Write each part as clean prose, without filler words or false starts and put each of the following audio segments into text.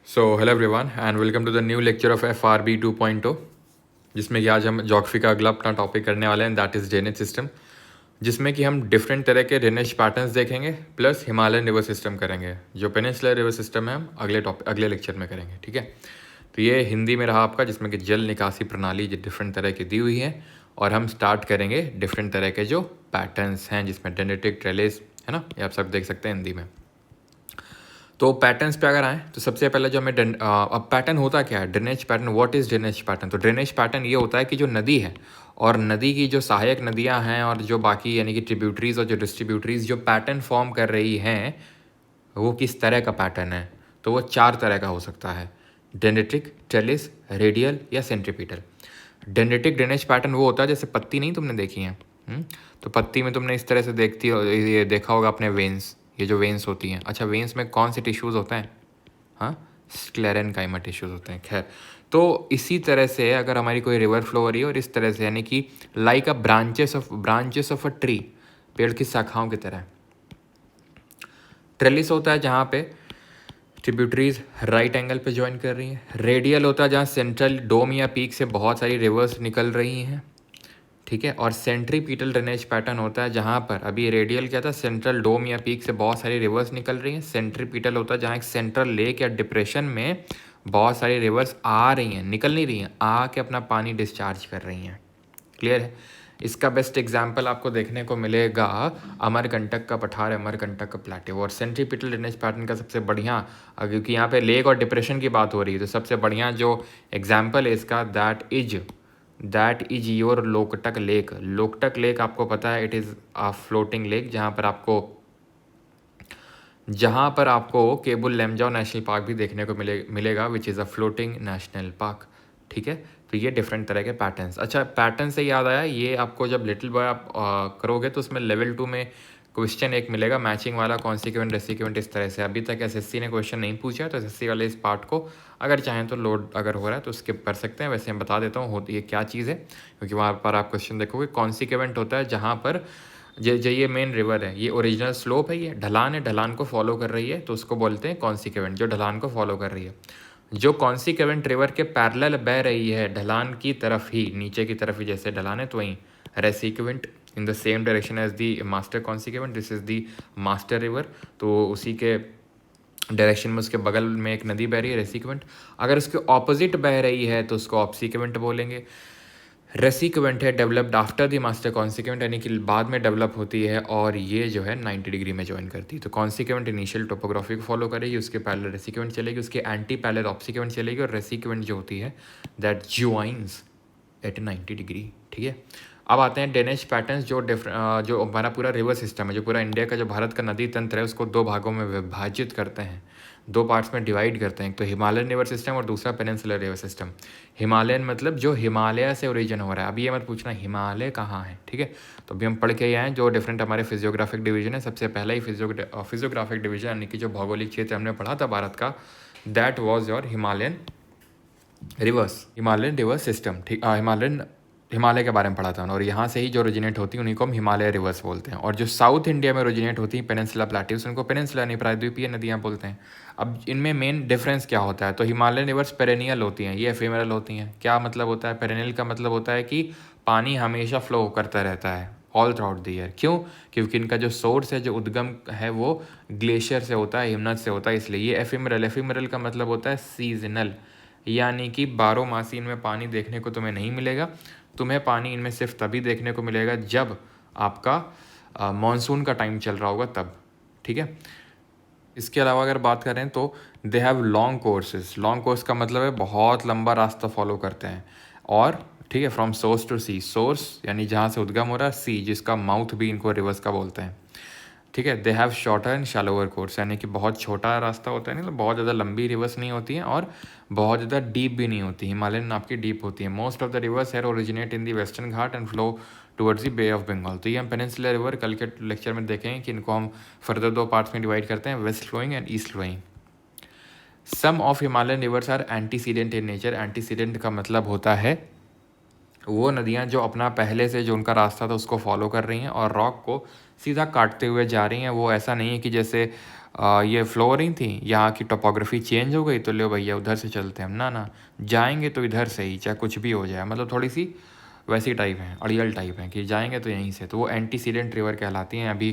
So hello everyone and welcome to the new lecture of FRB 2.0 जिसमें कि आज हम ज्योग्राफी का अगला अपना टॉपिक करने वाले हैं दैट इज़ ड्रेनेज सिस्टम, जिसमें कि हम डिफरेंट तरह के ड्रेनेज पैटर्न्स देखेंगे प्लस हिमालयन रिवर सिस्टम करेंगे। जो पेनिनसुलर रिवर सिस्टम है हम अगले लेक्चर में करेंगे, ठीक है। तो ये हिंदी में रहा आपका, जिसमें कि जल निकासी प्रणाली जो डिफरेंट तरह की दी हुई है, और हम स्टार्ट करेंगे डिफरेंट तरह के जो पैटर्न्स हैं जिसमें डेनेटिक ट्रेलिस है ना, ये आप सब देख सकते हैं हिंदी में। तो पैटर्न्स पे अगर आए तो सबसे पहले जो हमें अब पैटर्न होता क्या है, drainage pattern. What is drainage pattern? तो ड्रेनेज पैटर्न ये होता है कि जो नदी है और नदी की जो सहायक नदियां हैं और जो बाकी यानी कि ट्रिब्यूटरीज और जो डिस्ट्रीब्यूटरीज जो पैटर्न फॉर्म कर रही हैं, वो किस तरह का पैटर्न है। तो वो 4 तरह का हो सकता है, डेंड्रिटिक, ट्रेलिस, रेडियल या सेंट्रीपिटल। डेंड्रिटिक ड्रेनेज पैटर्न वो होता है जैसे पत्ती नहीं तुमने देखी है, तो पत्ती में तुमने इस तरह से देखती हो, ये देखा होगा अपने वेन्स, ये जो वेन्स होती हैं। अच्छा, वेन्स में कौन से टिश्यूज़ होते हैं? हाँ, स्क्लेरेनकाइमा टिश्यूज़ होते हैं। खैर, तो इसी तरह से अगर हमारी कोई रिवर फ्लो हो रही है और इस तरह से यानी कि like a branches of a tree, पेड़ की शाखाओं की तरह। ट्रेलिस होता है जहाँ पे ट्रिब्यूटरीज राइट एंगल पे ज्वाइन कर रही हैं। रेडियल होता है जहाँ सेंट्रल डोम या पीक से बहुत सारी रिवर्स निकल रही हैं, ठीक है। और सेंट्रीपिटल ड्रेनेज पैटर्न होता है जहाँ पर, अभी रेडियल क्या था, सेंट्रल डोम या पीक से बहुत सारी रिवर्स निकल रही हैं। सेंट्रीपिटल होता है जहाँ एक सेंट्रल लेक या डिप्रेशन में बहुत सारी रिवर्स आ रही हैं, निकल नहीं रही हैं, आ के अपना पानी डिस्चार्ज कर रही हैं। क्लियर है? इसका बेस्ट एग्जाम्पल आपको देखने को मिलेगा अमरकंटक का पठार, अमरकंटक का प्लेटेव। और सेंट्रीपिटल ड्रेनेज पैटर्न का सबसे बढ़िया, क्योंकि यहाँ पे लेक और डिप्रेशन की बात हो रही है, तो सबसे बढ़िया जो एग्जाम्पल है इसका that is your Loktak lake. Loktak lake आपको पता है, it is a floating lake, जहाँ पर आपको केबुल लमजाओ नेशनल पार्क भी देखने को मिलेगा which is a floating national park, ठीक है। तो ये डिफरेंट तरह के पैटर्न्स। अच्छा, पैटर्न से याद आया, ये आपको जब लिटिल बॉय आप करोगे तो उसमें लेवल 2 में क्वेश्चन एक मिलेगा मैचिंग वाला, कॉन्सिक्वेंट, रेसिक्वेंट, इस तरह से। अभी तक एसएससी ने क्वेश्चन नहीं पूछा है, तो एसएससी वाले इस पार्ट को अगर चाहें तो लोड अगर हो रहा है तो स्किप कर सकते हैं। वैसे मैं बता देता हूँ होती ये क्या चीज़ है, क्योंकि वहाँ पर आप क्वेश्चन देखोगे। कॉन्सिक्वेंट होता है जहाँ पर ये मेन रिवर है, ये ओरिजिनल स्लोप है, ये ढलान है, ढलान को फॉलो कर रही है, तो उसको बोलते हैं कॉन्सिक्वेंट, जो ढलान को फॉलो कर रही है। जो कॉन्सिक्वेंट रिवर के पैरेलल बह रही है ढलान की तरफ ही, नीचे की तरफ ही, जैसे ढलान है तो वहीं resequent in the same direction as the master consequent, this is the master river. तो उसी के डायरेक्शन में उसके बगल में एक नदी बह रही है, रेसिक्वेंट। अगर उसके ऑपोजिट बह रही है तो उसको ऑब्सिक्वेंट बोलेंगे। रेसिक्वेंट है developed after the master consequent, यानी कि बाद में डेवलप होती है, और ये जो है 90 डिग्री में ज्वाइन करती है। तो कॉन्सिक्वेंट इनिशियल टोपोग्राफी को फॉलो करेगी, उसके पैरेलल रेसिक्वेंट चलेगी, उसके एंटी पैरेलल ऑब्सिक्वेंट चलेगी, और रेसिक्वेंट जो होती है दैट ज्वाइंस एट 90 डिग्री, ठीक है। अब आते हैं ड्रेनेज पैटर्न्स, जो हमारा पूरा रिवर सिस्टम है, जो पूरा इंडिया का जो भारत का नदी तंत्र है, उसको 2 भागों में विभाजित करते हैं, 2 पार्ट्स में डिवाइड करते हैं। तो हिमालयन रिवर सिस्टम और दूसरा पेनिनसुलर रिवर सिस्टम। हिमालयन मतलब जो हिमालय से ओरिजिन हो रहा है। अभी ये मत पूछना हिमालय कहाँ है, ठीक है। तो अभी हम पढ़ के आए हैं जो डिफरेंट हमारे फिजियोग्राफिक डिवीजन है। सबसे पहला ही फिजियोग्राफिक डिवीजन यानी कि जो भौगोलिक क्षेत्र हमने पढ़ा था भारत का, that was your Himalayan river system, ठीक। हिमालय के बारे में पढ़ा था, और यहाँ से ही जो ओरिजिनेट होती हैं उन्हीं को हम हिमालय रिवर्स बोलते हैं। और जो साउथ इंडिया में ओरिजिनेट होती हैं पेनिनसुला प्लेट्यूस, उनको पेनिनसुला नहीं, प्रायद्वीपीय नदियाँ बोलते हैं। अब इनमें मेन डिफरेंस क्या होता है? तो हिमालयन रिवर्स पेरेनियल होती हैं, ये एफेमरल होती हैं। क्या मतलब होता है? पेरेनियल का मतलब होता है कि पानी हमेशा फ्लो करता रहता है all through out the year. क्यों? क्योंकि इनका जो सोर्स है, जो उद्गम है, वो ग्लेशियर से होता है, हिमनद से होता है, इसलिए ये एफिमरल का मतलब होता है सीजनल, यानी कि 12 मासी इनमें पानी देखने को तुम्हें नहीं मिलेगा। तुम्हें पानी इनमें सिर्फ तभी देखने को मिलेगा जब आपका मॉनसून का टाइम चल रहा होगा तब, ठीक है। इसके अलावा अगर बात करें तो they have long courses. Long course का मतलब है बहुत लंबा रास्ता फॉलो करते हैं, और ठीक है, from source to sea, source यानी जहाँ से उद्गम हो रहा है, सी जिसका माउथ भी इनको रिवर्स का बोलते हैं, ठीक है। They have shorter and shallower course, यानी कि बहुत छोटा रास्ता होता है, नहीं तो बहुत ज़्यादा लंबी रिवर्स नहीं होती हैं, और बहुत ज़्यादा डीप भी नहीं होती। हिमालयन आपकी डीप होती है। मोस्ट ऑफ द रिवर्स है originate in the Western Ghat and flow towards the Bay of Bengal. तो ये हम पेनिनसुलर रिवर कल के लेक्चर में देखेंगे कि इनको हम फर्दर 2 पार्ट्स में डिवाइड करते हैं, west flowing and east flowing. Some of Himalayan rivers are antecedent in nature. Antecedent का मतलब होता है वो नदियाँ जो अपना पहले से जो उनका रास्ता था उसको फॉलो कर रही हैं और रॉक को सीधा काटते हुए जा रही हैं। वो ऐसा नहीं है कि जैसे ये फ्लो हो रही थी, यहाँ की टोपोग्राफी चेंज हो गई तो लो भैया उधर से चलते हैं हम, ना जाएंगे तो इधर से ही, चाहे कुछ भी हो जाए। मतलब थोड़ी सी वैसी टाइप है, अड़ियल टाइप है कि जाएंगे तो यहीं से। तो वो एंटीसीडेंट रिवर कहलाती हैं। अभी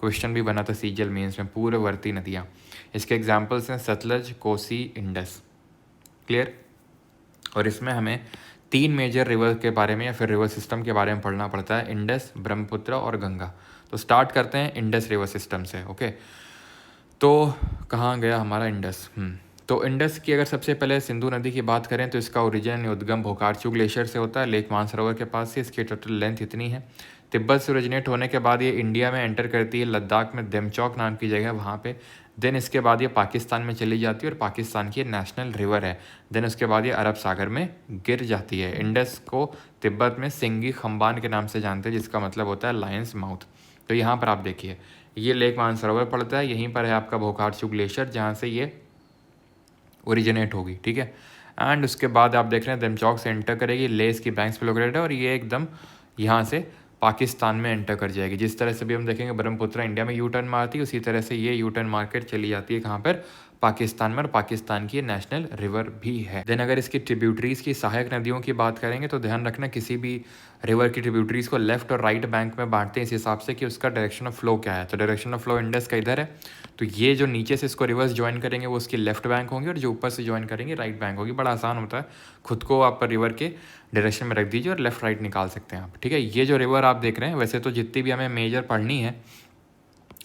क्वेश्चन भी बना था सीजीएल मेंस में, पूर्ववर्ती नदियाँ। इसके एग्जाम्पल्स हैं सतलज, कोसी, इंडस। क्लियर। और इसमें हमें 3 मेजर रिवर के बारे में या फिर रिवर सिस्टम के बारे में पढ़ना पड़ता है, इंडस, ब्रह्मपुत्र और गंगा। तो स्टार्ट करते हैं इंडस रिवर सिस्टम से। ओके, तो कहाँ गया हमारा इंडस। तो इंडस की अगर सबसे पहले सिंधु नदी की बात करें तो इसका ओरिजिन उद्गम भोकारचू ग्लेशियर से होता है, लेक मानसरोवर के पास से। इसकी टोटल लेंथ इतनी है। तिब्बत से ओरिजिनेट होने के बाद ये इंडिया में एंटर करती है, लद्दाख में देमचौक नाम की जगह वहाँ पे। देन इसके बाद ये पाकिस्तान में चली जाती है और पाकिस्तान की नेशनल रिवर है। देन उसके बाद ये अरब सागर में गिर जाती है। इंडस को तिब्बत में सिंगी खम्बान के नाम से जानते हैं, जिसका मतलब होता है लायंस माउथ। तो यहाँ पर आप देखिए, ये लेक मानसरोवर पड़ता है, यहीं पर है आपका भोकारचू ग्लेशियर जहाँ से ये ओरिजिनेट होगी। ठीक है। एंड उसके बाद आप देख रहे हैं देमचौक से एंटर करेगी, लेस की बैंक्स पे लोकेटेड है और ये एकदम यहाँ से पाकिस्तान में एंटर कर जाएगी। जिस तरह से भी हम देखेंगे ब्रह्मपुत्र इंडिया में यू टर्न मारती है, उसी तरह से ये यू टर्न मार्केट चली जाती है कहाँ पर, पाकिस्तान में। और पाकिस्तान की नेशनल रिवर भी है। देन अगर इसकी ट्रिब्यूटरीज की सहायक नदियों की बात करेंगे तो ध्यान रखना किसी भी रिवर की ट्रिब्यूटरीज को लेफ्ट और राइट बैंक में बांटते हैं इस हिसाब से कि उसका डायरेक्शन ऑफ फ्लो क्या है। तो डायरेक्शन ऑफ फ्लो इंडस का इधर है, तो ये जो नीचे से इसको रिवर्स ज्वाइन करेंगे वो उसकी लेफ्ट बैंक होंगी और जो ऊपर से ज्वाइन करेंगे राइट बैंक होगी। बड़ा आसान होता है, खुद को आप रिवर के डायरेक्शन में रख दीजिए और लेफ्ट राइट निकाल सकते हैं आप। ठीक है। ये जो रिवर आप देख रहे हैं, वैसे तो जितनी भी हमें मेजर पढ़नी है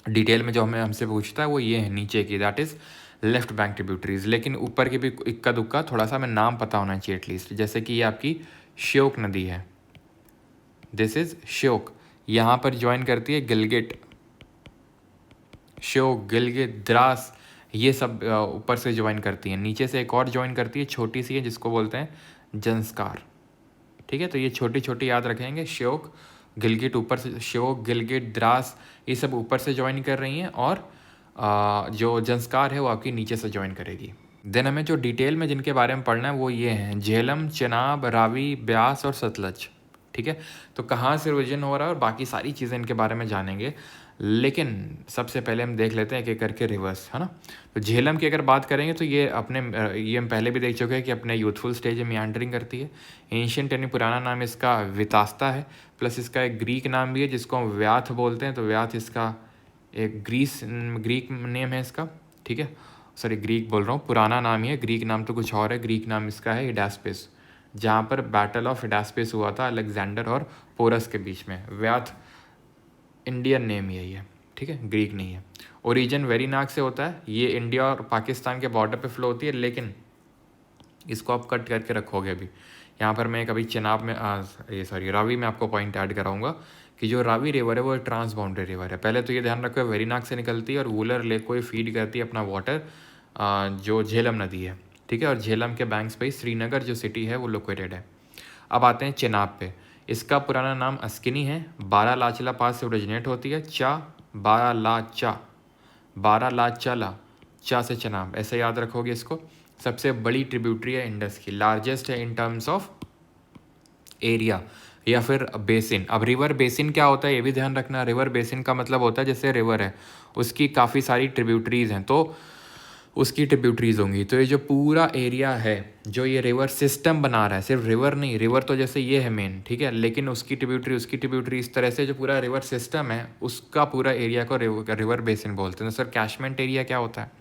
डिटेल में, जो हमें हमसे पूछता है वो ये है नीचे की, that is left bank tributaries. लेकिन ऊपर की भी इक्का दुक्का थोड़ा सा हमें नाम पता होना चाहिए एटलीस्ट। जैसे कि ये आपकी श्योक नदी है, दिस इज श्योक, यहाँ पर ज्वाइन करती है गिलगिट, श्योक, गिलगित, द्रास, ये सब ऊपर से ज्वाइन करती हैं। नीचे से एक और ज्वाइन करती है, छोटी सी है, जिसको बोलते हैं जंस्कार। ठीक है। तो ये छोटी छोटी याद रखेंगे, श्योक, गिलगिट ऊपर से, श्योक, गिलगिट, द्रास, ये सब ऊपर से ज्वाइन कर रही हैं और जो जंस्कार है वो आपकी नीचे से ज्वाइन करेगी। देन हमें जो डिटेल में जिनके बारे में पढ़ना है वो ये हैं, झेलम, चेनाब, रावी, ब्यास और सतलज। ठीक है। तो कहाँ से ओरिजिन हो रहा है और बाकी सारी चीज़ें इनके बारे में जानेंगे, लेकिन सबसे पहले हम देख लेते हैं एक एक करके रिवर्स, है ना। तो झेलम की अगर बात करेंगे तो ये हम पहले भी देख चुके हैं कि अपने यूथफुल स्टेज में मियांडरिंग करती है। एंशियंट यानी पुराना नाम इसका वितास्ता है, प्लस इसका एक ग्रीक नाम भी है जिसको हम व्याथ बोलते हैं। तो व्याथ इसका एक ग्रीक नेम है इसका। ठीक है, सॉरी ग्रीक बोल रहा हूँ, पुराना नाम ही है, ग्रीक नाम तो कुछ और है। ग्रीक नाम इसका है हिडास्पेस, जहाँ पर बैटल ऑफ हिडास्पेस हुआ था अलेक्जेंडर और पोरस के बीच में। व्याथ इंडियन नेम यही है। ठीक है, ग्रीक नहीं है। ओरिजिन वेरीनाग से होता है, ये इंडिया और पाकिस्तान के बॉर्डर पे फ्लो होती है, लेकिन इसको आप कट करके रखोगे अभी। यहाँ पर मैं कभी चेनाब में रावी में आपको पॉइंट ऐड कराऊंगा कि जो रावी रिवर है वो ट्रांस बाउंड्री रिवर है। पहले तो ये ध्यान रखो वेरीनाग से निकलती है और वूलर लेक को ही फीड करती है अपना वाटर, जो झेलम नदी है। ठीक है, और झेलम के बैंक्स पे श्रीनगर जो सिटी है वो लोकेटेड है। अब आते हैं चेनाब पे। इसका पुराना नाम अस्किनी है, बारालाचला पास से ओरिजिनेट होती है। बारालाचला, चा से चेनाब, ऐसे याद रखोगे इसको। सबसे बड़ी ट्रिब्यूटरी है इंडस की, लार्जेस्ट है इन टर्म्स ऑफ एरिया या फिर बेसिन। अब रिवर बेसिन क्या होता है ये भी ध्यान रखना। रिवर बेसिन का मतलब होता है जैसे रिवर है उसकी काफ़ी सारी ट्रिब्यूटरीज हैं, तो उसकी ट्रिब्यूटरीज होंगी। तो ये जो पूरा एरिया है जो ये रिवर सिस्टम बना रहा है, सिर्फ रिवर नहीं, रिवर तो जैसे ये है मेन, ठीक है, लेकिन उसकी ट्रिब्यूटरी इस तरह से जो पूरा रिवर सिस्टम है उसका पूरा एरिया को रिवर बेसिन बोलते हैं। सर कैशमेंट एरिया क्या होता है?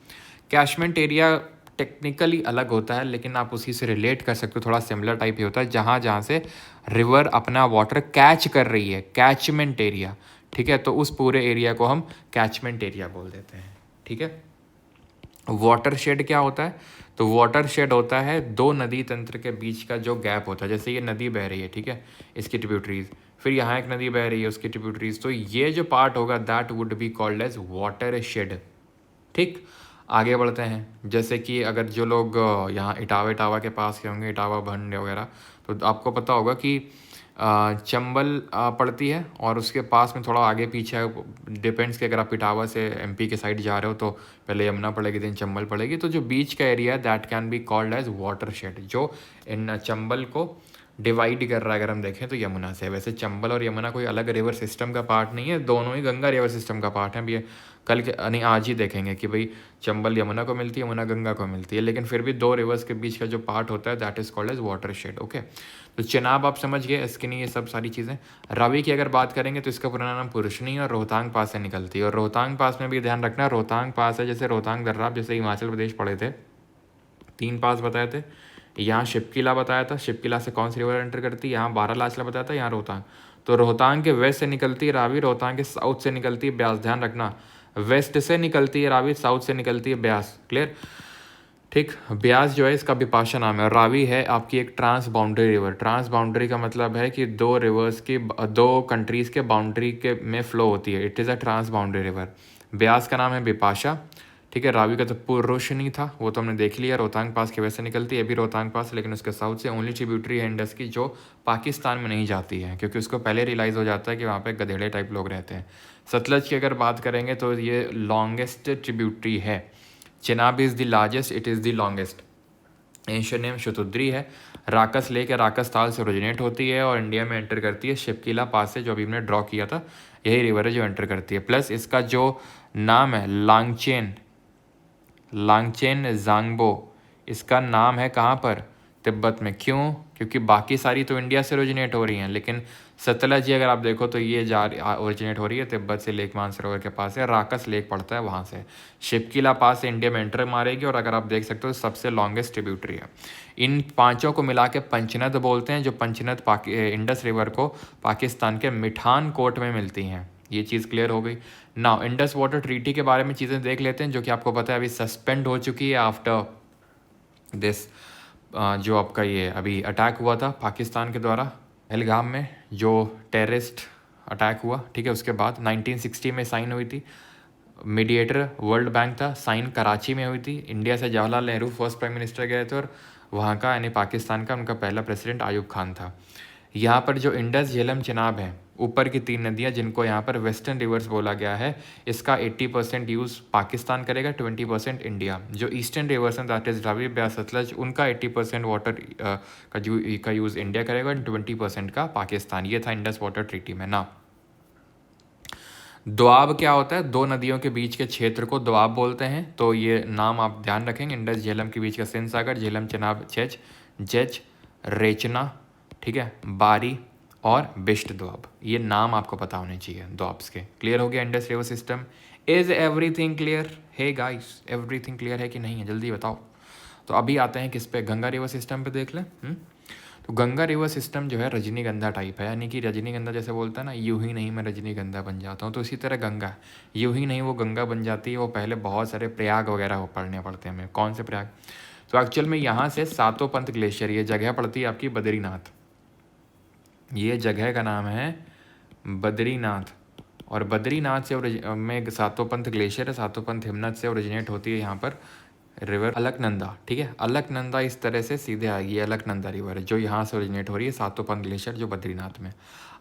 कैशमेंट एरिया टेक्निकली अलग होता है, लेकिन आप उसी से रिलेट कर सकते हो, थोड़ा सिमिलर टाइप ही होता है। जहाँ जहाँ से रिवर अपना वाटर कैच कर रही है, कैचमेंट एरिया। ठीक है, तो उस पूरे एरिया को हम कैचमेंट एरिया बोल देते हैं। ठीक है। वाटर शेड क्या होता है? तो वाटर शेड होता है दो नदी तंत्र के बीच का जो गैप होता है। जैसे ये नदी बह रही है, ठीक है, इसकी ट्रिब्यूटरीज, फिर यहाँ एक नदी बह रही है उसकी ट्रिब्यूटरीज, तो ये जो पार्ट होगा that would be called as watershed. ठीक, आगे बढ़ते हैं। जैसे कि अगर जो लोग यहाँ इटावा के पास के होंगे, इटावा भंड वगैरह, तो आपको पता होगा कि चंबल पड़ती है और उसके पास में थोड़ा आगे पीछे डिपेंड्स कि अगर आप इटावा से एमपी के साइड जा रहे हो तो पहले यमुना पड़ेगी देन चंबल पड़ेगी। तो जो बीच का एरिया है that can be called as watershed, जो इन चंबल को डिवाइड कर रहा है अगर हम देखें तो यमुना से। वैसे चंबल और यमुना कोई अलग रिवर सिस्टम का पार्ट नहीं है, दोनों ही गंगा रिवर सिस्टम का पार्ट है। अभी कल के नहीं आज ही देखेंगे कि भाई चंबल यमुना को मिलती है, यमुना गंगा को मिलती है, लेकिन फिर भी दो रिवर्स के बीच का जो पार्ट होता है that is called as watershed. Okay, तो चेनाब आप समझ गए, इसके नहीं ये सब सारी चीज़ें। रावी की अगर बात करेंगे तो इसका पुराना नाम पुरुषनी और रोहतांग पास से निकलती है। और रोहतांग पास में भी ध्यान रखना, रोहतांग पास है जैसे रोहतांग दर्रा, जैसे हिमाचल प्रदेश पढ़े थे, 3 पास बताए थे। यहाँ शिपकिला बताया था, शिपकिला से कौन सी रिवर एंटर करती है, यहाँ बारालाचला बताया था, यहाँ रोहतांग। तो रोहतांग के वेस्ट से निकलती है रावी, रोहतांग के साउथ से निकलती है ब्यास। ध्यान रखना, वेस्ट से निकलती है रावी, साउथ से निकलती है ब्यास। क्लियर, ठीक। ब्यास जो है इसका विपाशा नाम है, और रावी है आपकी एक transboundary river. Transboundary का मतलब है कि दो रिवर्स की, दो कंट्रीज़ के बाउंड्री के में फ्लो होती है। It is a transboundary river. Beas का नाम है विपाशा, ठीक है। रावी का तो पुरुषनी था, वो तो हमने देख लिया, रोहतांग पास के वैसे निकलती है, अभी रोहतांग पास, लेकिन उसके साउथ से ओनली ट्रिब्यूटरी है इंडस की जो पाकिस्तान में नहीं जाती है, क्योंकि उसको पहले रियलाइज़ हो जाता है कि वहाँ पे गधेड़े टाइप लोग रहते हैं। सतलज की अगर बात करेंगे तो ये लॉन्गेस्ट ट्रिब्यूटरी है। Chenab is the largest, it is the longest. Ancient name Shatudri है। राकस लेक या राकस ताल से ओरिजिनेट होती है और इंडिया में एंटर करती है शिपकिला पास से, जो अभी हमने ड्रॉ किया था, यही रिवर है जो एंटर करती है। प्लस इसका जो नाम है लांगचेन, लांगचेन जांगबो, इसका नाम है कहाँ पर, तिब्बत में। क्यों? क्योंकि बाकी सारी तो इंडिया से ओरिजिनेट हो रही हैं, लेकिन सतलज अगर आप देखो तो ये ओरिजिनेट हो रही है तिब्बत से, लेक मानसरोवर के पास है, राकस लेक पड़ता है वहाँ से। शिपकिला पास से इंडिया में एंटर मारेगी, और अगर आप देख सकते हो सबसे लॉन्गेस्ट ट्रिब्यूटरी है। इन पांचों को मिला के पंचनद बोलते हैं, जो पंचनद इंडस रिवर को पाकिस्तान के मिठान कोट में मिलती हैं। ये चीज़ क्लियर हो गई। नाउ इंडस वाटर ट्रीटी के बारे में चीज़ें देख लेते हैं, जो कि आपको पता है अभी सस्पेंड हो चुकी है आफ्टर दिस, जो आपका ये अभी अटैक हुआ था पाकिस्तान के द्वारा पहलगाम में, जो टेररिस्ट अटैक हुआ, ठीक है। उसके बाद 1960 में साइन हुई थी। मीडिएटर वर्ल्ड बैंक था, साइन कराची में हुई थी। इंडिया से Jawaharlal Nehru first prime minister गए थे, और वहाँ का यानी पाकिस्तान का उनका पहला प्रेसिडेंट आयूब खान था। यहाँ पर जो इंडस, झेलम, चिनाब है, ऊपर की 3 नदियाँ जिनको यहाँ पर वेस्टर्न रिवर्स बोला गया है, इसका 80% यूज़ पाकिस्तान करेगा, 20% इंडिया। जो ईस्टर्न रिवर्स हैं दैट इज़ रावी, ब्यास, सतलज, उनका 80% वाटर का यूज़ इंडिया करेगा, एंड 20% का पाकिस्तान। ये था इंडस वाटर ट्रीटी में ना। दोआब क्या होता है? दो नदियों के बीच के क्षेत्र को दोआब बोलते हैं। तो ये नाम आप ध्यान रखेंगे, इंडस झेलम के बीच का सिंध सागर, झेलम, चिनाब, छेज, जेज, रेचना, ठीक है, बारी और बिष्ट दोआब। ये नाम आपको पता होने चाहिए दोआब्स के। क्लियर हो गया Indus river system? Is everything clear? Hey guys, everything clear है कि नहीं है, जल्दी बताओ। तो अभी आते हैं किस पे, गंगा रिवर सिस्टम पे देख लें। तो गंगा रिवर सिस्टम जो है रजनीगंधा टाइप है, यानी कि रजनीगंधा जैसे बोलता है ना, यूं ही नहीं मैं रजनीगंधा बन जाता हूँ, तो इसी तरह गंगा यूं ही नहीं वो गंगा बन जाती है, वो पहले बहुत सारे प्रयाग वगैरह हो पढ़ने पड़ते हैं हमें। कौन से प्रयाग? तो एक्चुअल में यहाँ से सातों पंथ ग्लेशियर, ये जगह पड़ती है आपकी बद्रीनाथ। ये जगह का नाम है बद्रीनाथ, और बद्रीनाथ से में सातों पंथ ग्लेशियर है, सातों पंथ हिमनद से ओरिजिनेट होती है यहाँ पर रिवर अलकनंदा, ठीक है। अलकनंदा इस तरह से सीधे आएगी, ये अलकनंदा रिवर है जो यहाँ से ओरिजिनेट हो रही है, सातों पंथ ग्लेशियर जो बद्रीनाथ में।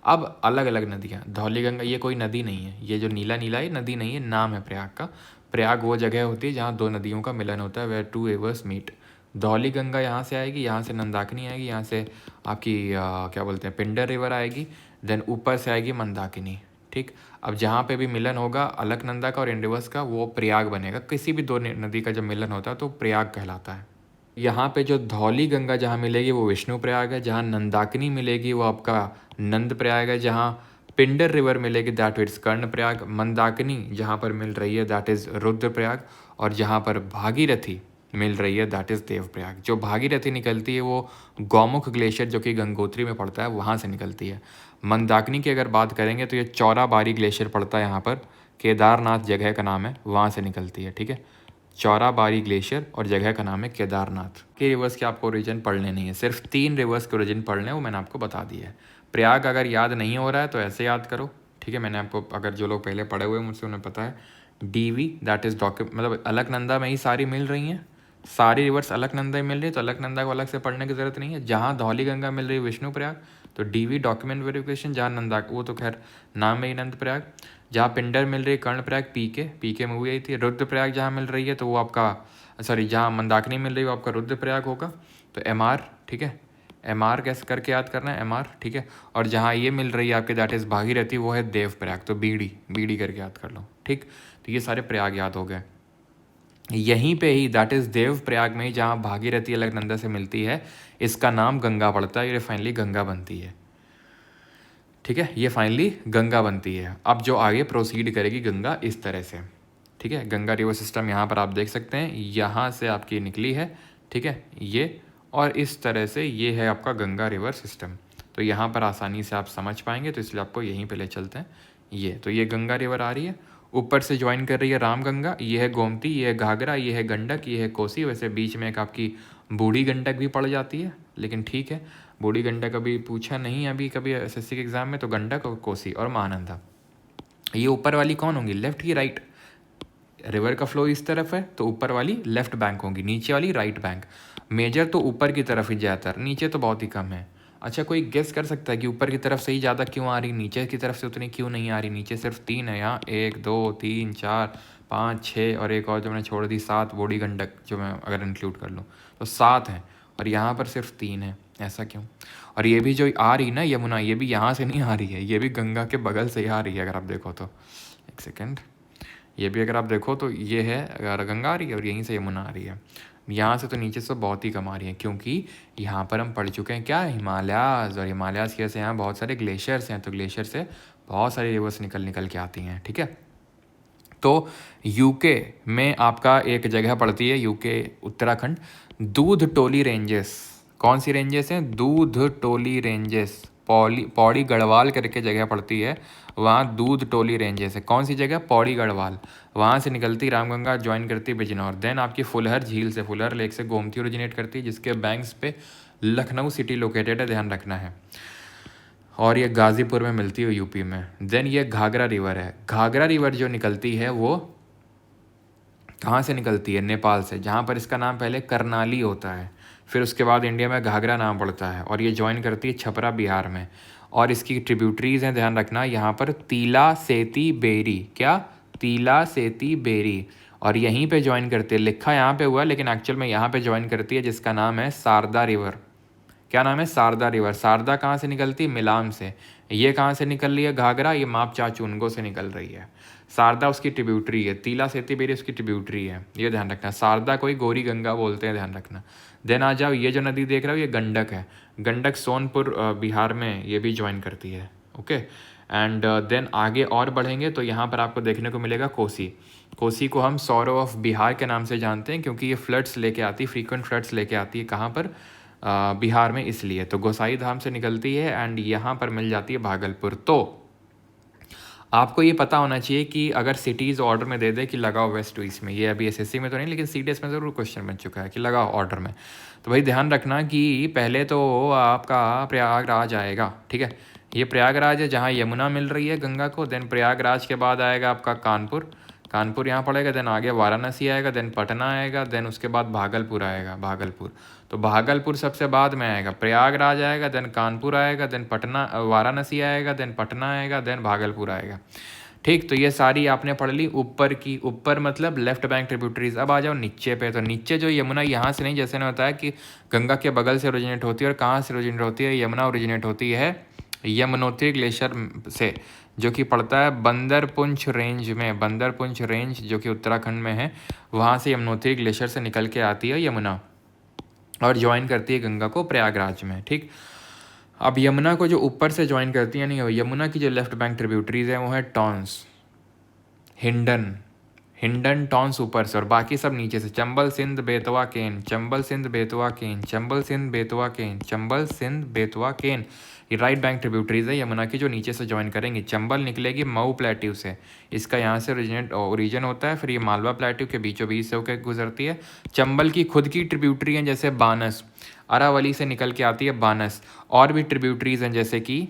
अब अलग अलग नदियाँ, धौलीगंगा ये कोई नदी नहीं है, ये जो नीला नीला है नदी नहीं है, नाम है प्रयाग का। प्रयाग वो जगह होती है जहाँ दो नदियों का मिलन होता है, where two rivers meet. Dhauliganga यहाँ से आएगी, यहाँ से नंदाकिनी आएगी, यहाँ से आपकी क्या बोलते हैं पिंडर रिवर आएगी, देन ऊपर से आएगी मंदाकिनी, ठीक। अब जहाँ पे भी मिलन होगा अलकनंदा का और इंडिवस का, वो प्रयाग बनेगा। किसी भी दो नदी का जब मिलन होता है तो प्रयाग कहलाता है। यहाँ पे जो धौली गंगा जहाँ मिलेगी वो विष्णु प्रयाग है, जहाँ नंदाकिनी मिलेगी वो आपका नंद प्रयाग है, जहाँ पिंडर रिवर मिलेगी दैट इज़ कर्ण प्रयाग, मंदाकिनी जहाँ पर मिल रही है दैट इज़ रुद्र प्रयाग, और जहाँ पर भागीरथी मिल रही है दैट इज़ देवप्रयाग। जो भागीरथी निकलती है वो गौमुख ग्लेशियर जो कि गंगोत्री में पड़ता है वहाँ से निकलती है। मंदाकिनी की अगर बात करेंगे तो ये चौराबाड़ी ग्लेशियर पड़ता है यहाँ पर, केदारनाथ जगह का नाम है, वहाँ से निकलती है, ठीक है। चौराबाड़ी ग्लेशियर और जगह का नाम है केदारनाथ। के रिवर्स के आपको ओरिजिन पढ़ने नहीं है, सिर्फ 3 रिवर्स के ओरिजिन पढ़ने हैं, वो मैंने आपको बता दिया है। प्रयाग अगर याद नहीं हो रहा है तो ऐसे याद करो, ठीक है। मैंने आपको, अगर जो लोग पहले पढ़े हुए मुझसे उन्हें पता है, डीवी दैट इज़ मतलब अलकनंदा में ही सारी मिल रही हैं, सारी रिवर्स अलकनंदा ही मिल रही है, तो अलकनंदा को अलग से पढ़ने की ज़रूरत नहीं है। जहाँ धौली गंगा मिल रही है विष्णु प्रयाग, तो डीवी डॉक्यूमेंट वेरिफिकेशन। जहाँ नंदा, वो तो खैर नाम में ही नंद प्रयाग। जहाँ पिंडर मिल रही है कर्ण प्रयाग, पीके मूवी आई थी। रुद्र प्रयाग जहाँ मिल रही है तो वो आपका, सॉरी, जहाँ मंदाकिनी मिल रही है वो आपका रुद्र प्रयाग होगा, तो एमआर, ठीक है, MR कैसे करके याद करना है, MR, ठीक है। और जहाँ ये मिल रही है आपके दैट इज़ भागीरथी, वो है देवप्रयाग, तो BD करके याद कर लो, ठीक। तो ये सारे प्रयाग याद हो गए। यहीं पे ही दैट इज़ देवप्रयाग में ही जहाँ भागीरथी अलकनंदा से मिलती है, इसका नाम गंगा पड़ता है, ये फाइनली गंगा बनती है, ठीक है। ये फाइनली गंगा बनती है। अब जो आगे प्रोसीड करेगी गंगा इस तरह से, ठीक है। गंगा रिवर सिस्टम यहाँ पर आप देख सकते हैं, यहाँ से आपकी निकली है, ठीक है, ये, और इस तरह से ये है आपका गंगा रिवर सिस्टम। तो यहाँ पर आसानी से आप समझ पाएंगे, तो इसलिए आपको यहीं पे ले चलते हैं। ये तो ये गंगा रिवर आ रही है, ऊपर से ज्वाइन कर रही है रामगंगा, ये है गोमती, ये है घाघरा, ये है गंडक, ये है कोसी। वैसे बीच में एक आपकी बूढ़ी गंडक भी पड़ जाती है, लेकिन ठीक है, बूढ़ी गंडक कभी पूछा नहीं अभी कभी SSC के एग्जाम में, तो गंडक और कोसी और महानंदा। ये ऊपर वाली कौन होंगी, लेफ्ट की राइट? रिवर का फ्लो इस तरफ है तो ऊपर वाली लेफ्ट बैंक होंगी, नीचे वाली राइट बैंक। मेजर तो ऊपर की तरफ ही ज़्यादातर, नीचे तो बहुत ही कम है। अच्छा, कोई गेस कर सकता है कि ऊपर की तरफ से ही ज़्यादा क्यों आ रही, नीचे की तरफ से उतनी क्यों नहीं आ रही? नीचे सिर्फ 3 है यहाँ, 1 2 3 4 5 6 और एक और जो मैंने छोड़ दी 7, बूढ़ी गंडक जो मैं अगर इंक्लूड कर लूँ तो 7 हैं, और यहाँ पर सिर्फ 3 है, ऐसा क्यों? और ये भी जो आ रही ना यमुना, ये भी यहाँ से नहीं आ रही है, ये भी गंगा के बगल से ही आ रही है। अगर आप देखो तो एक सेकेंड, ये भी अगर आप देखो तो ये है, अगर गंगा आ रही है और यहीं से यमुना आ रही है। यहाँ से तो नीचे से बहुत ही कम आ रही है, क्योंकि यहाँ पर हम पढ़ चुके हैं क्या, हिमालयाज़, और हिमालयाज़ की वजह से यहाँ बहुत सारे ग्लेशियर्स हैं, तो ग्लेशियर से बहुत सारी रिवर्स निकल के आती हैं, ठीक है। तो यूके में आपका एक जगह पड़ती है, यूके उत्तराखंड, दूध टोली रेंजेस। कौन सी रेंजेस हैं? दूध टोली रेंजेस, पौड़ी गढ़वाल करके जगह पड़ती है, वहाँ दूध टोली रेंजेस है। कौन सी जगह? पौड़ी गढ़वाल। वहाँ से निकलती रामगंगा, ज्वाइन करती बिजनौर, देन आपकी फुलहर झील से, फुलहर लेक से गोमती ओरिजिनेट करती है, जिसके बैंक्स पे लखनऊ सिटी लोकेटेड है, ध्यान रखना है। और ये गाज़ीपुर में मिलती है, यूपी में। देन ये घाघरा रिवर है, घाघरा रिवर जो निकलती है वो कहाँ से निकलती है? नेपाल से, जहाँ पर इसका नाम पहले करनाली होता है, फिर उसके बाद इंडिया में घाघरा नाम पड़ता है, और ये ज्वाइन करती है छपरा बिहार में। और इसकी ट्रिब्यूटरीज हैं, ध्यान रखना, यहाँ पर तीला सेती बेरी, क्या? तीला सेती बेरी, और यहीं पे ज्वाइन करती है, लिखा यहाँ पे हुआ लेकिन एक्चुअल में यहाँ पे ज्वाइन करती है, जिसका नाम है शारदा रिवर। क्या नाम है? शारदा रिवर। शारदा कहाँ से निकलती है? मिलाम से। ये कहाँ से निकल रही है? घाघरा, ये माप चाचुनगो से निकल रही है। शारदा उसकी ट्रिब्यूटरी है, तीला सेती बेरी उसकी ट्रिब्यूटरी है, ये ध्यान रखना। शारदा कोई गौरी गंगा बोलते हैं, ध्यान रखना। देन आ जाओ, ये जो नदी देख रहे हो ये गंडक है, गंडक सोनपुर बिहार में ये भी ज्वाइन करती है, ओके। एंड देन आगे और बढ़ेंगे तो यहाँ पर आपको देखने को मिलेगा कोसी। कोसी को हम सौरव ऑफ बिहार के नाम से जानते हैं, क्योंकि ये फ्लड्स लेके आती है, फ्रीक्वेंट फ्लड्स लेके आती है, कहाँ पर? बिहार में, इसलिए। तो गोसाई धाम से निकलती है एंड यहाँ पर मिल जाती है भागलपुर। तो आपको ये पता होना चाहिए कि अगर सिटीज़ ऑर्डर में दे दे कि लगाओ वेस्ट टू ईस्ट में, ये अभी SSC में तो नहीं लेकिन CDS में ज़रूर क्वेश्चन बन चुका है कि लगाओ ऑर्डर में, तो भाई ध्यान रखना कि पहले तो आपका प्रयागराज आएगा, ठीक है। ये प्रयागराज है जहाँ यमुना मिल रही है गंगा को। देन प्रयागराज के बाद आएगा आपका कानपुर, कानपुर यहाँ पड़ेगा। देन आगे वाराणसी आएगा, देन पटना आएगा, देन उसके बाद भागलपुर आएगा, भागलपुर। तो भागलपुर सबसे बाद में आएगा, प्रयागराज आएगा, देन कानपुर आएगा, देन पटना, वाराणसी आएगा, देन पटना आएगा, देन भागलपुर आएगा, ठीक। तो ये सारी आपने पढ़ ली ऊपर की, ऊपर मतलब लेफ्ट बैंक ट्रिब्यूटरीज। अब आ जाओ नीचे पे, तो नीचे जो यमुना यहाँ से नहीं, जैसे ने बताया कि गंगा के बगल से ओरिजिनेट होती है, और कहाँ से ओरिजिनेट होती है? यमुना ओरिजिनेट होती है यमुनोत्री ग्लेशियर से, जो कि पड़ता है बंदरपुंछ रेंज में, बंदरपुंछ रेंज जो कि उत्तराखंड में है, वहाँ से यमुनोत्री ग्लेशियर से निकल के आती है यमुना और ज्वाइन करती है गंगा को प्रयागराज में, ठीक। अब यमुना को जो ऊपर से ज्वाइन करती है, नहीं, यमुना की जो लेफ्ट बैंक ट्रिब्यूटरीज है वो है टॉन्स, हिंडन टॉन्स ऊपर से, और बाकी सब नीचे से। चंबल सिंध बेतवा केन, चंबल सिंध बेतवा केन, चंबल सिंध बेतवा केन, चंबल सिंध बेतवा केन, ये राइट बैंक ट्रिब्यूटरीज है यमुना की जो नीचे से ज्वाइन करेंगी। चंबल निकलेगी मऊ प्लेट्यू से, इसका यहाँ से ओरिजिन होता है, फिर ये मालवा प्लेट्यू के बीचों बीच से होकर गुजरती है। चंबल की खुद की ट्रिब्यूटरी हैं, जैसे बानस, अरावली से निकल के आती है बानस। और भी ट्रिब्यूटरीज हैं जैसे कि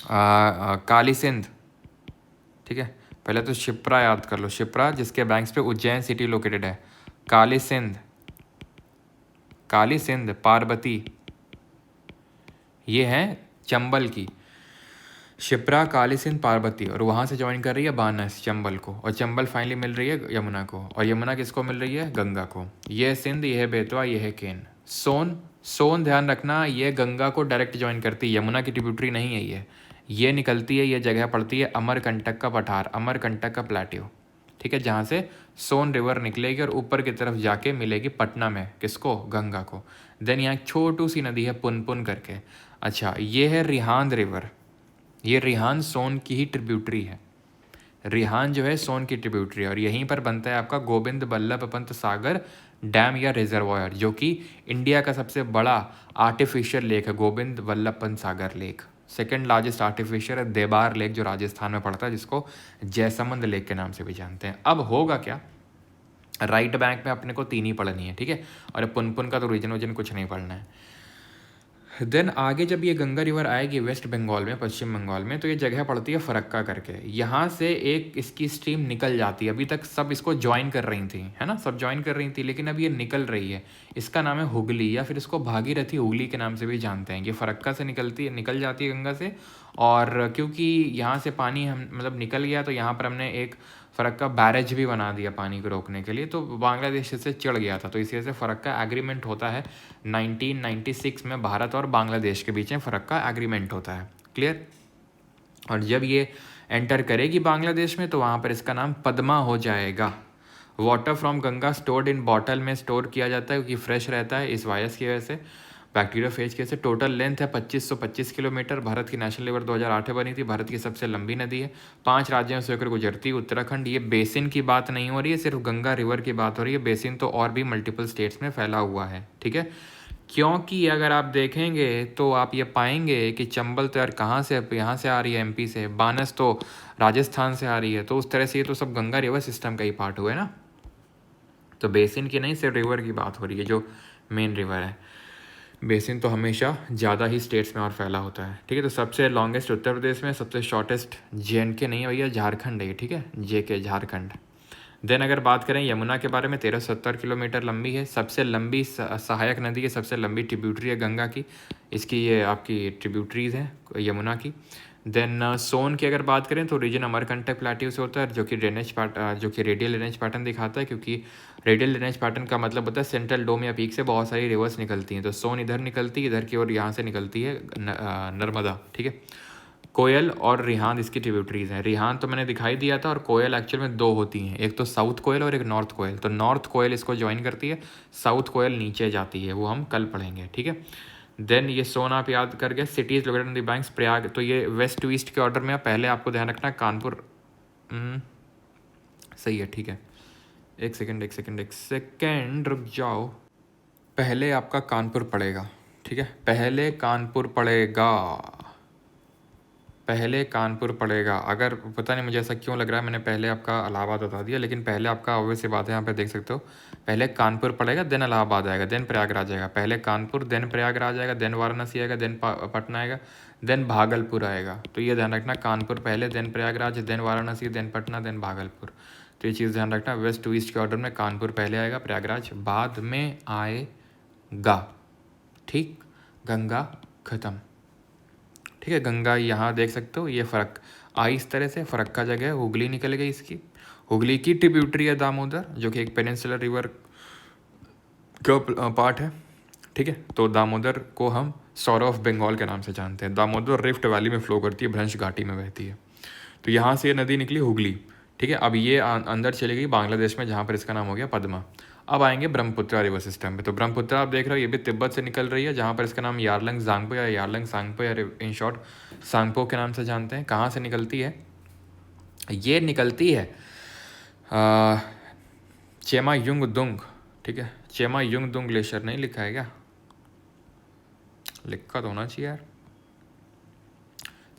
काली सिंध, ठीक है। पहले तो शिप्रा याद कर लो, शिप्रा जिसके बैंक्स पे उज्जैन सिटी लोकेटेड है। काली सिंध, पार्वती, ये हैं चंबल की, शिप्रा, काली सिंध, पार्वती, और वहाँ से ज्वाइन कर रही है बानस चंबल को, और चंबल फाइनली मिल रही है यमुना को, और यमुना किसको मिल रही है? गंगा को। ये है सिंध, ये है बेतवा, ये है केन। सोन सोन ध्यान रखना ये गंगा को डायरेक्ट ज्वाइन करती है, यमुना की ट्रिब्यूटरी नहीं है ये निकलती है, ये जगह पड़ती है अमरकंटक का पठार, अमरकंटक का प्लेट्यू, ठीक है, जहाँ से सोन रिवर निकलेगी और ऊपर की तरफ जाके मिलेगी पटना में, किसको, गंगा को। देन यहाँ एक छोटू सी नदी है पुनपुन करके। अच्छा ये है रिहांद रिवर, ये रिहांद सोन की ही ट्रिब्यूटरी है, रिहांद जो है सोन की ट्रिब्यूटरी है, और यहीं पर बनता है आपका गोविंद बल्लभ पंत सागर डैम या रिजर्वायर, जो कि इंडिया का सबसे बड़ा आर्टिफिशियल लेक है, Govind Vallabh Pant Sagar lake. Second largest artificial है देबार लेक, जो राजस्थान में पड़ता है, जिसको जैसमंद लेक के नाम से भी जानते हैं। अब होगा क्या, राइट बैंक में अपने को 3 ही पढ़नी है, ठीक है, और पुनपुन का तो रीजन कुछ नहीं पढ़ना है। देन आगे जब ये गंगा रिवर आएगी वेस्ट बंगाल में, पश्चिम बंगाल में, तो ये जगह पड़ती है फरक्का करके, यहाँ से एक इसकी स्ट्रीम निकल जाती है। अभी तक सब इसको ज्वाइन कर रही थी, है ना, सब ज्वाइन कर रही थी, लेकिन अब ये निकल रही है। इसका नाम है हुगली, या फिर इसको भागीरथी हुगली के नाम से भी जानते हैं। ये फरक्का से निकल जाती है गंगा से, और क्योंकि यहाँ से पानी हम मतलब निकल गया, तो यहाँ पर हमने एक फरक्का बैरेज भी बना दिया पानी को रोकने के लिए, तो बांग्लादेश से चढ़ गया था, तो इसी वजह से फरक्का एग्रीमेंट होता है 1996 में, भारत और बांग्लादेश के बीच में फरक्का एग्रीमेंट होता है, क्लियर। और जब ये एंटर करेगी बांग्लादेश में, तो वहाँ पर इसका नाम पद्मा हो जाएगा। Water from Ganga stored in bottle में स्टोर किया जाता है, क्योंकि फ्रेश रहता है इस वायरस की वजह से, बैक्टीरिया फेज के से। टोटल लेंथ है 2525 किलोमीटर। भारत की नेशनल रिवर 2008 में बनी थी, भारत की सबसे लंबी नदी है, 5 राज्यों से होकर गुजरती है, उत्तराखंड। ये बेसिन की बात नहीं हो रही है, सिर्फ गंगा रिवर की बात हो रही है, बेसिन तो और भी मल्टीपल स्टेट्स में फैला हुआ है, ठीक है। क्योंकि अगर आप देखेंगे तो आप ये पाएंगे कि चंबल तो यार कहाँ से, यहाँ से आ रही है एमपी से, बानस तो राजस्थान से आ रही है, तो उस तरह से ये तो सब गंगा रिवर सिस्टम का ही पार्ट हुआ है ना, तो बेसिन की नहीं, सिर्फ रिवर की बात हो रही है, जो मेन रिवर है। बेसिन तो हमेशा ज़्यादा ही स्टेट्स में और फैला होता है, ठीक है। तो सबसे लॉन्गेस्ट उत्तर प्रदेश में, सबसे शॉर्टेस्ट JNK नहीं है भैया, झारखंड है, ठीक है, JK झारखंड। देन अगर बात करें यमुना के बारे में, 1370 किलोमीटर लंबी है, सबसे लंबी सहायक नदी है, सबसे लंबी ट्रिब्यूटरी है गंगा की, इसकी ये आपकी ट्रिब्यूटरीज हैं यमुना की। देन सोन की अगर बात करें तो रीजन अमरकंटक प्लेट्यू से होता है, जो कि जो कि रेडियल ड्रेनेज पैटर्न दिखाता है, क्योंकि रेडियल ड्रेनेज पैटर्न का मतलब होता है सेंट्रल डोम या पीक से बहुत सारी रिवर्स निकलती हैं, तो सोन इधर निकलती है, इधर की ओर यहाँ से निकलती है नर्मदा, ठीक है। कोयल और रिहांद इसकी ट्रिब्यूटरीज हैं। रिहांद तो मैंने दिखाई दिया था, और कोयल एक्चुअल में 2 होती हैं, एक तो साउथ कोयल और एक नॉर्थ कोयल। तो नॉर्थ कोयल इसको ज्वाइन करती है, साउथ कोयल नीचे जाती है, वो हम कल पढ़ेंगे, ठीक है। देन ये सोन आप याद कर गए। Cities located on the banks, Prayag, तो ये वेस्ट टू ईस्ट के ऑर्डर में, पहले आपको ध्यान रखना कानपुर, सही है, ठीक है, एक सेकेंड रुक जाओ। पहले आपका कानपुर पड़ेगा, ठीक है, पहले कानपुर पड़ेगा। अगर पता नहीं मुझे ऐसा क्यों लग रहा है, मैंने पहले आपका इलाहाबाद बता दिया, लेकिन पहले आपका ऑब्वियस सी बात है, यहाँ पे देख सकते हो, पहले कानपुर पड़ेगा, देन इलाहाबाद आएगा, देन प्रयागराज आएगा, पहले कानपुर, देन प्रयागराज आएगा, देन वाराणसी आएगा, देन पटना आएगा, देन भागलपुर आएगा। तो ये ध्यान रखना, कानपुर पहले, then Prayagraj, then Varanasi, then Patna, then Bhagalpur. तो ये चीज़ ध्यान रखना, वेस्ट टू ईस्ट के ऑर्डर में कानपुर पहले आएगा, प्रयागराज बाद में आएगा, ठीक। गंगा खत्म, ठीक है। गंगा यहाँ देख सकते हो, ये फ़र्क आई इस तरह से, फरक्का जगह हुगली निकल गई इसकी, हुगली की ट्रिब्यूटरी है दामोदर, जो कि एक पेनिनसुलर रिवर का पार्ट है, ठीक है। तो दामोदर को हम सौर ऑफ बंगाल के नाम से जानते हैं। दामोदर रिफ्ट वैली में फ्लो करती है, भ्रंश घाटी में बहती है, तो यहाँ से ये नदी निकली हुगली, ठीक है। अब ये अंदर चली गई बांग्लादेश में, जहाँ पर इसका नाम हो गया पद्मा। अब आएंगे ब्रह्मपुत्रा रिवर सिस्टम पे। तो ब्रह्मपुत्रा आप देख रहे हो, ये भी तिब्बत से निकल रही है, जहाँ पर इसका नाम यारलंग जांगपो या यारलंग सांगपो, या इन शॉर्ट सांगपो के नाम से जानते हैं। कहाँ से निकलती है, ये निकलती है चेमा युंग दुंग, ठीक है, चेमा युंग दुंग ग्लेशियर, नहीं लिखा है क्या, लिखा तो होना चाहिए यार,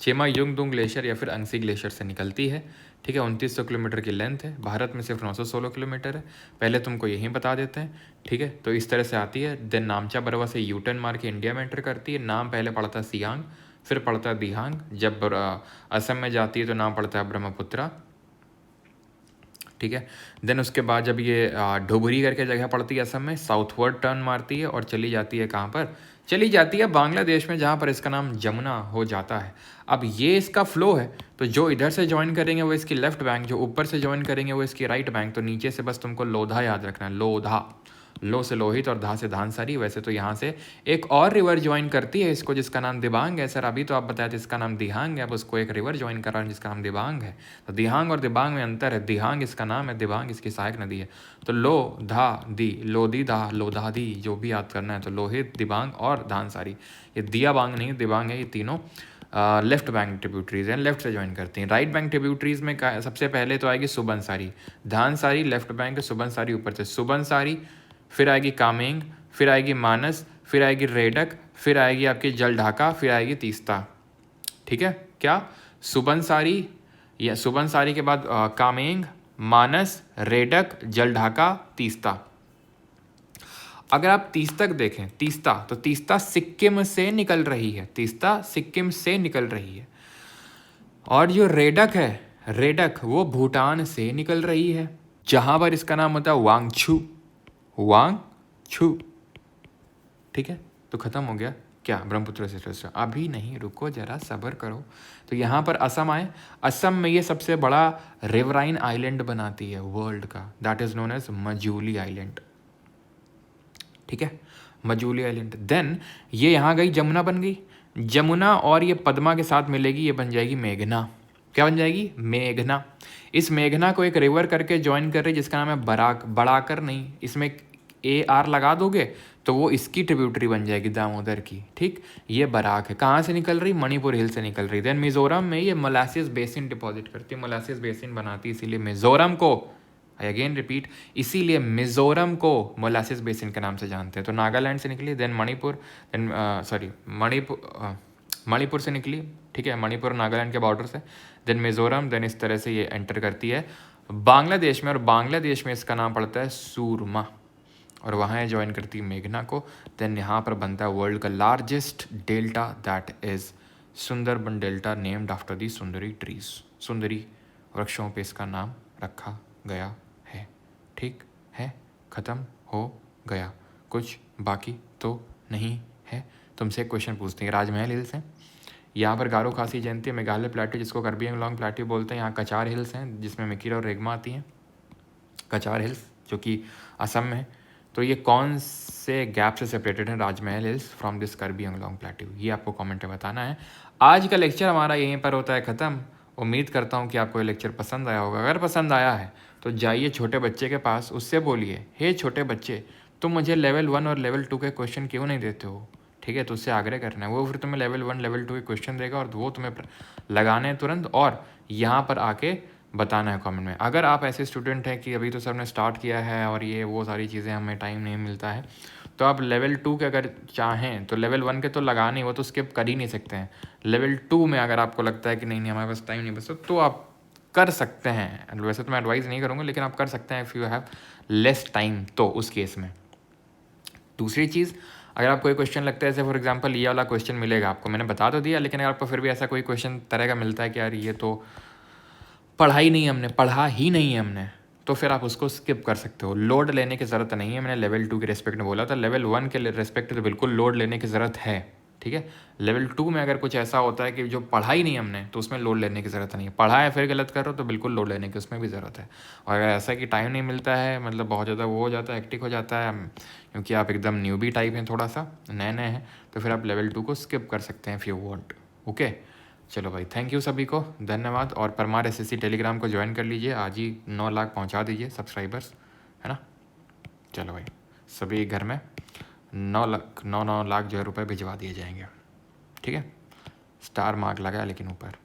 चेमा युंग दुंग ग्लेशियर या फिर अंगसी ग्लेशियर से निकलती है, ठीक है। 2900 किलोमीटर की लेंथ है, भारत में सिर्फ 916 किलोमीटर है, पहले तुमको यहीं बता देते हैं, ठीक है। तो इस तरह से आती है, देन नामचा बरवा से यूटर्न मार के इंडिया में एंटर करती है। नाम पहले पड़ता है सियांग, फिर पड़ता है दिहांग, जब असम में जाती है तो नाम पड़ता है ब्रह्मपुत्रा, ठीक है। देन उसके बाद जब ये ढुबरी करके जगह पड़ती है असम में, साउथवर्ड टर्न मारती है और चली जाती है कहाँ पर, चली जाती है बांग्लादेश में, जहाँ पर इसका नाम जमुना हो जाता है। अब ये इसका फ्लो है, तो जो इधर से ज्वाइन करेंगे वो इसकी लेफ्ट बैंक, जो ऊपर से ज्वाइन करेंगे वो इसकी राइट बैंक। तो नीचे से बस तुमको लोधा याद रखना है, लोधा, लो से लोहित और धा से धानसारी। वैसे तो यहाँ से एक और रिवर ज्वाइन करती है इसको जिसका नाम दिबांग है। सर अभी तो आप बताए थे इसका नाम दिहांग है, अब उसको एक रिवर ज्वाइन कर रहा है जिसका नाम दिबांग है। तो दिहांग और दिबांग में अंतर है, दिहांग इसका नाम है, दिबांग इसकी सहायक नदी है। तो लो धा दी, लोदी धा, लोधा दी, जो भी याद करना है। तो लोहित, दिबांग और धानसारी, ये दिया बांग नहीं दिबांग है, ये तीनों लेफ्ट बैंक ट्रिब्यूटरीज हैं, लेफ्ट से ज्वाइन करती हैं। राइट बैंक ट्रिब्यूटरीज में सबसे पहले तो आएगी सुबनसारी, धानसारी लेफ्ट बैंक, सुबनसारी ऊपर से, सुबनसारी, फिर आएगी कामेंग, फिर आएगी मानस, फिर आएगी रेडक, फिर आएगी आपकी जलढाका, फिर आएगी तीस्ता। ठीक है, क्या सुबनसारी, या सुबनसारी के बाद कामेंग, मानस, रेडक, जलढाका, तीस्ता। अगर आप तीस्ता देखें, तीस्ता, तो तीस्ता सिक्किम से निकल रही है, तीस्ता सिक्किम से निकल रही है। और जो रेडक है, रेडक वो भूटान से निकल रही है, जहां पर इसका नाम होता है वांगछू, वांगछू। ठीक है, तो खत्म हो गया क्या ब्रह्मपुत्र से। अभी नहीं, रुको जरा सब्र करो। तो यहाँ पर असम आए, असम में ये सबसे बड़ा रिवराइन आइलैंड बनाती है वर्ल्ड का, that is known as Majuli island. ठीक है, मजूली आइलैंड। देन ये यहाँ गई, जमुना बन गई, जमुना और ये पद्मा के साथ मिलेगी, ये बन जाएगी मेघना। क्या बन जाएगी? मेघना। इस मेघना को एक रिवर करके ज्वाइन कर रही है जिसका नाम है बराक, बड़ाकर नहीं, इसमें AR लगा दोगे तो वो इसकी ट्रिब्यूटरी बन जाएगी दामोदर की। ठीक, ये बराक है, कहाँ से निकल रही? मणिपुर हिल से निकल रही। देन मिजोरम में ये मोलासिस बेसिन डिपॉजिट करती है, मोलासिस बेसिन बनाती है, इसीलिए मिजोरम को, आई अगेन रिपीट, इसीलिए मिजोरम को मोलासिस बेसिन के नाम से जानते हैं। तो नागालैंड से निकली, then Manipur, then sorry Manipur से निकली। ठीक है, मणिपुर नागालैंड के बॉर्डर से, देन मिजोरम, देन इस तरह से ये एंटर करती है बांग्लादेश में, और बांग्लादेश में इसका नाम पड़ता है सूरमा, और वहाँ ज्वाइन करती है मेघना को। देन यहाँ पर बनता है वर्ल्ड का largest delta, that is Sundarban delta, named after the Sundari trees, सुंदरी वृक्षों पे इसका नाम रखा गया है। ठीक है, ख़त्म हो गया, कुछ बाकी तो नहीं है। तुमसे एक क्वेश्चन पूछते हैं, राजमहल हिल्स हैं, यहाँ पर गारो खासी जयंती है, मेघालय प्लेट्यू जिसको कार्बी एंगलोंग प्लेट्यू बोलते हैं, यहाँ कचार हिल्स हैं जिसमें मिकिर और रेगमा आती हैं, कचार हिल्स जो कि असम में है। तो ये कौन से गैप से सेपरेटेड है Rajmahal hills from this Karbi Anglong plateau, ये आपको कमेंट में बताना है। आज का लेक्चर हमारा यहीं पर होता है ख़त्म। उम्मीद करता हूँ कि आपको ये लेक्चर पसंद आया होगा। अगर पसंद आया है तो जाइए छोटे बच्चे के पास, उससे बोलिए, हे छोटे बच्चे तुम मुझे लेवल 1 और लेवल 2 के क्वेश्चन क्यों नहीं देते हो। ठीक है, तो उससे आग्रह करना है, वो फिर तुम्हें लेवल 1 लेवल 2 के क्वेश्चन देगा और वो तुम्हें लगाने हैं तुरंत, और यहाँ पर आके बताना है कमेंट में। अगर आप ऐसे स्टूडेंट हैं कि अभी तो सर ने स्टार्ट किया है और ये वो सारी चीज़ें हमें टाइम नहीं मिलता है, तो आप लेवल 2 के अगर चाहें तो लेवल 1 के तो लगाने, वो तो स्किप कर ही नहीं सकते हैं। लेवल 2 में अगर आपको लगता है कि नहीं हमारे पास टाइम नहीं बचता, तो आप कर सकते हैं। वैसे तो मैं एडवाइस नहीं करूँगा, लेकिन आप कर सकते हैं if you have less time, तो उस केस में। दूसरी चीज़, अगर आपको कोई क्वेश्चन लगता है, जैसे फॉर एग्जांपल ये वाला क्वेश्चन मिलेगा आपको, मैंने बता तो दिया, लेकिन अगर आपको फिर भी ऐसा कोई क्वेश्चन तरह का मिलता है कि यार ये तो पढ़ा ही नहीं है हमने, तो फिर आप उसको स्किप कर सकते हो। लोड लेने की ज़रूरत नहीं है, मैंने लेवल 2 के रेस्पेक्ट में बोला था, लेवल 1 के रेस्पेक्ट तो बिल्कुल लोड लेने की ज़रूरत है। ठीक है, लेवल 2 में अगर कुछ ऐसा होता है कि जो पढ़ा ही नहीं हमने, तो उसमें लोड लेने की ज़रूरत नहीं है। पढ़ा है फिर गलत कर रहे हो तो बिल्कुल लोड लेने की उसमें भी ज़रूरत है। और अगर ऐसा कि टाइम नहीं मिलता है, मतलब बहुत ज़्यादा वो हो जाता है, हेक्टिक हो जाता है, क्योंकि आप एकदम न्यूबी टाइप हैं, थोड़ा सा नए नए हैं, तो फिर आप लेवल 2 को स्किप कर सकते हैं इफ़ यू वांट। ओके, चलो भाई, थैंक यू सभी को, धन्यवाद। और परमार SSC टेलीग्राम को ज्वाइन कर लीजिए, आज ही 9 लाख पहुंचा दीजिए सब्सक्राइबर्स, है ना। चलो भाई, सभी घर में 9 लाख जो है रुपये भिजवा दिए जाएंगे। ठीक है, स्टार मार्क लगा लेकिन ऊपर।